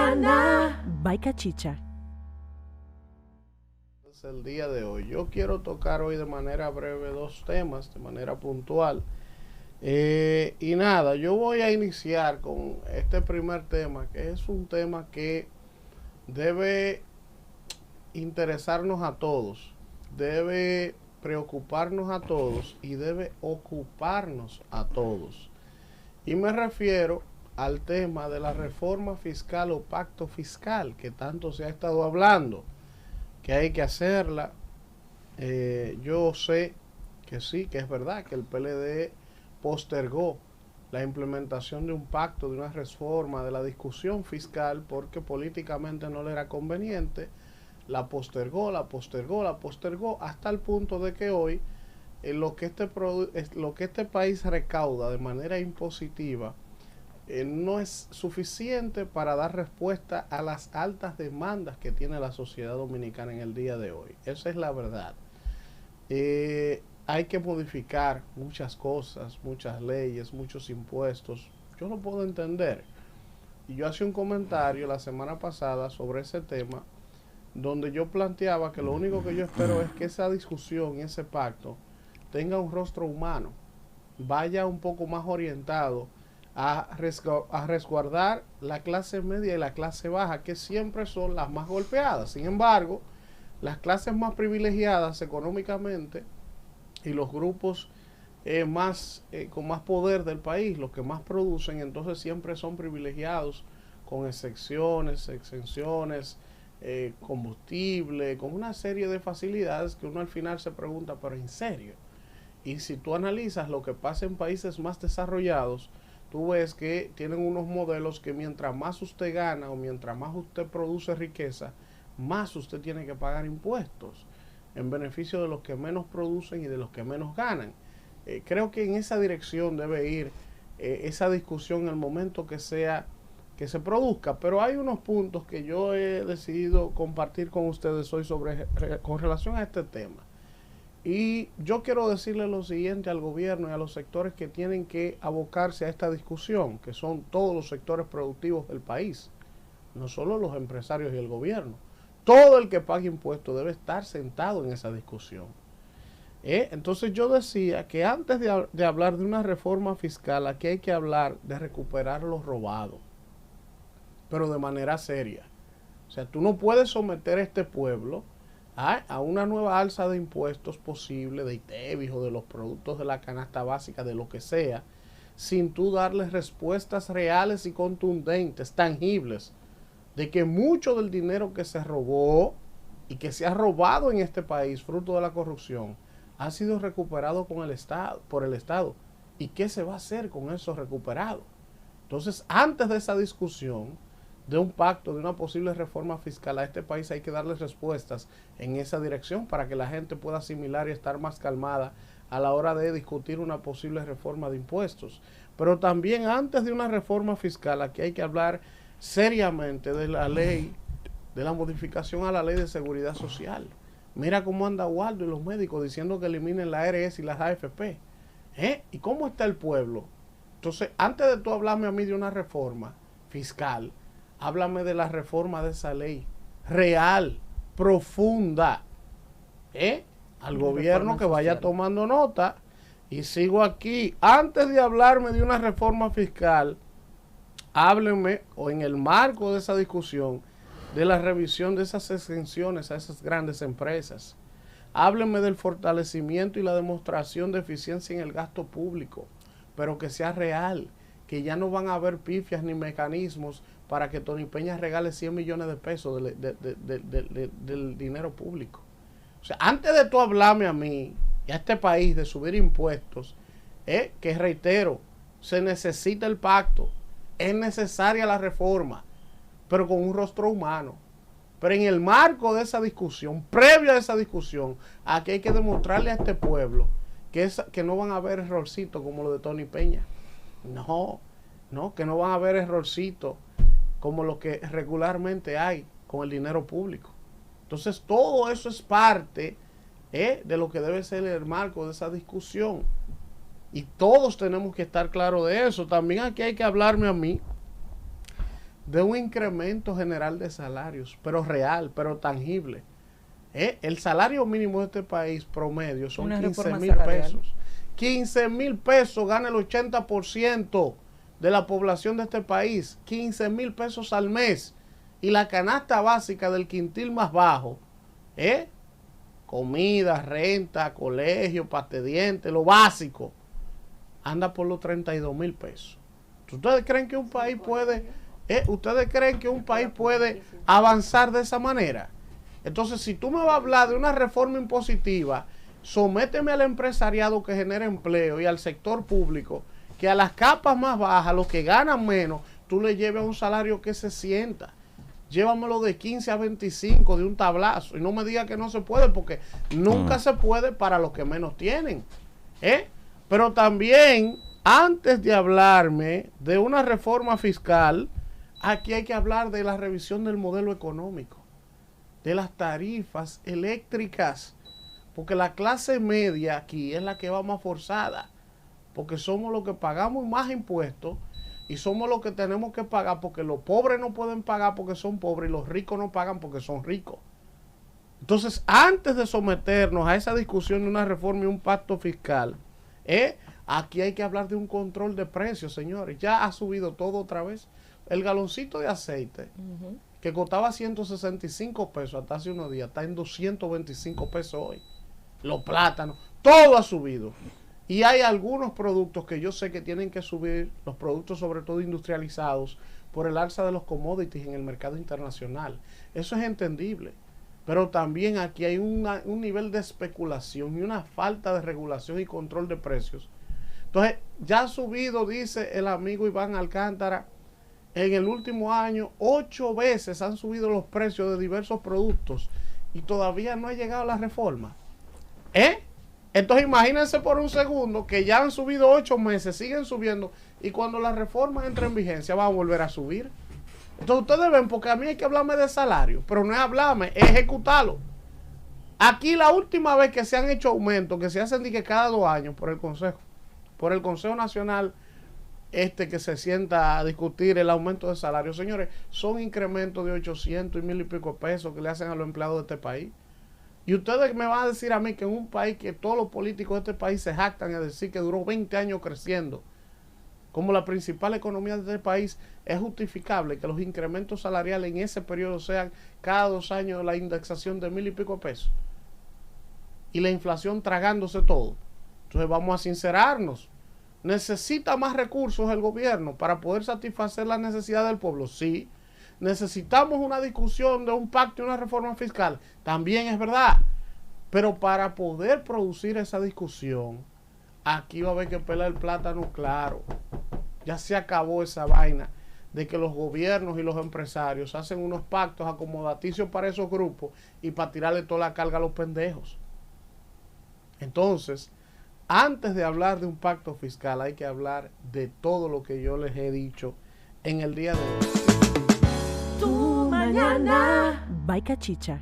Mañana. By Cachicha. Es el día de hoy. Yo quiero tocar hoy de manera breve dos temas, de manera puntual. Y nada, yo voy a iniciar con este primer tema, que es un tema que debe interesarnos a todos, debe preocuparnos a todos y debe ocuparnos a todos. Y me refiero al tema de la reforma fiscal o pacto fiscal, que tanto se ha estado hablando, que hay que hacerla. Yo sé que sí, que es verdad que el PLD postergó la implementación de un pacto, de una reforma, de la discusión fiscal, porque políticamente no le era conveniente. La postergó, hasta el punto de que hoy lo que este país recauda de manera impositiva no es suficiente para dar respuesta a las altas demandas que tiene la sociedad dominicana en el día de hoy. Esa es la verdad. Hay que modificar muchas cosas, muchas leyes, muchos impuestos. Yo lo puedo entender. Y yo hacía un comentario la semana pasada sobre ese tema, donde yo planteaba que lo único que yo espero es que esa discusión y ese pacto tenga un rostro humano, vaya un poco más orientado a resguardar la clase media y la clase baja, que siempre son las más golpeadas. Sin embargo, las clases más privilegiadas económicamente y los grupos con más poder del país, los que más producen, entonces siempre son privilegiados con exenciones, combustible, con una serie de facilidades que uno al final se pregunta, pero en serio. Y si tú analizas lo que pasa en países más desarrollados, tú ves que tienen unos modelos que mientras más usted gana o mientras más usted produce riqueza, más usted tiene que pagar impuestos en beneficio de los que menos producen y de los que menos ganan. Creo que en esa dirección debe ir esa discusión en el momento que se produzca, pero hay unos puntos que yo he decidido compartir con ustedes hoy con relación a este tema. Y yo quiero decirle lo siguiente al gobierno y a los sectores que tienen que abocarse a esta discusión, que son todos los sectores productivos del país, no solo los empresarios y el gobierno. Todo el que pague impuestos debe estar sentado en esa discusión. Entonces yo decía que antes de hablar de una reforma fiscal, aquí hay que hablar de recuperar lo robado, pero de manera seria. O sea, tú no puedes someter a este pueblo a una nueva alza de impuestos posible, de ITEVIS o de los productos de la canasta básica, de lo que sea, sin tú darles respuestas reales y contundentes, tangibles, de que mucho del dinero que se robó y que se ha robado en este país, fruto de la corrupción, ha sido recuperado por el Estado. ¿Y qué se va a hacer con eso recuperado? Entonces, antes de esa discusión de un pacto, de una posible reforma fiscal a este país, hay que darle respuestas en esa dirección para que la gente pueda asimilar y estar más calmada a la hora de discutir una posible reforma de impuestos. Pero también antes de una reforma fiscal, aquí hay que hablar seriamente de la ley, de la modificación a la ley de seguridad social. Mira cómo anda Waldo y los médicos diciendo que eliminen la ARS y las AFP. ¿Y cómo está el pueblo? Entonces, antes de tú hablarme a mí de una reforma fiscal, háblame de la reforma de esa ley real, profunda. Al gobierno que vaya tomando nota. Y sigo aquí. Antes de hablarme de una reforma fiscal, háblenme, o en el marco de esa discusión, de la revisión de esas exenciones a esas grandes empresas. Háblenme del fortalecimiento y la demostración de eficiencia en el gasto público, pero que sea real, que ya no van a haber pifias ni mecanismos para que Tony Peña regale 100 millones de pesos del dinero público. O sea, antes de tú hablarme a mí y a este país de subir impuestos, que reitero, se necesita el pacto, es necesaria la reforma, pero con un rostro humano. Pero en el marco de esa discusión, previo a esa discusión, aquí hay que demostrarle a este pueblo que no van a haber errorcitos como lo de Tony Peña. No, que no van a haber errorcitos como lo que regularmente hay con el dinero público. Entonces todo eso es parte de lo que debe ser el marco de esa discusión. Y todos tenemos que estar claros de eso. También aquí hay que hablarme a mí de un incremento general de salarios, pero real, pero tangible. El salario mínimo de este país promedio son 15,000 pesos. 15,000 pesos gana el 80% de la población de este país. 15,000 pesos al mes. Y la canasta básica del quintil más bajo, comida, renta, colegio, pasta de dientes, lo básico, anda por los 32,000 pesos. ¿Ustedes creen que un país puede, avanzar de esa manera? Entonces, si tú me vas a hablar de una reforma impositiva, sométeme al empresariado que genera empleo y al sector público, que a las capas más bajas, los que ganan menos, tú le lleves un salario que se sienta. Llévamelo de 15 a 25 de un tablazo. Y no me diga que no se puede, porque nunca se puede para los que menos tienen. Pero también, antes de hablarme de una reforma fiscal, aquí hay que hablar de la revisión del modelo económico, de las tarifas eléctricas, porque la clase media aquí es la que va más forzada, porque somos los que pagamos más impuestos y somos los que tenemos que pagar, porque los pobres no pueden pagar porque son pobres y los ricos no pagan porque son ricos. Entonces, antes de someternos a esa discusión de una reforma y un pacto fiscal, aquí hay que hablar de un control de precios, señores. Ya ha subido todo otra vez. El galoncito de aceite, que costaba 165 pesos hasta hace unos días, está en 225 pesos hoy. Los plátanos, todo ha subido. Y hay algunos productos que yo sé que tienen que subir, los productos sobre todo industrializados, por el alza de los commodities en el mercado internacional. Eso es entendible. Pero también aquí hay un nivel de especulación y una falta de regulación y control de precios. Entonces, ya ha subido, dice el amigo Iván Alcántara, en el último año, 8 veces han subido los precios de diversos productos y todavía no ha llegado la reforma. Entonces imagínense por un segundo que ya han subido 8 meses, siguen subiendo, y cuando la reforma entre en vigencia va a volver a subir. Entonces ustedes ven, porque a mí hay que hablarme de salario, pero no es hablarme, es ejecutarlo. Aquí la última vez que se han hecho aumentos, que se hacen de que cada 2 años por el Consejo Nacional, que se sienta a discutir el aumento de salario, señores, son incrementos de 800 y 1,000 y pico pesos que le hacen a los empleados de este país. Y ustedes me van a decir a mí que en un país que todos los políticos de este país se jactan a decir que duró 20 años creciendo, como la principal economía de este país, es justificable que los incrementos salariales en ese periodo sean cada 2 años la indexación de 1,000 y pico pesos y la inflación tragándose todo. Entonces vamos a sincerarnos. ¿Necesita más recursos el gobierno para poder satisfacer las necesidades del pueblo? Sí. ¿Necesitamos una discusión de un pacto y una reforma fiscal? También es verdad. Pero para poder producir esa discusión, aquí va a haber que pelar el plátano claro. Ya se acabó esa vaina de que los gobiernos y los empresarios hacen unos pactos acomodaticios para esos grupos y para tirarle toda la carga a los pendejos. Entonces, antes de hablar de un pacto fiscal, hay que hablar de todo lo que yo les he dicho en el día de hoy. Tu mañana. By Cachicha.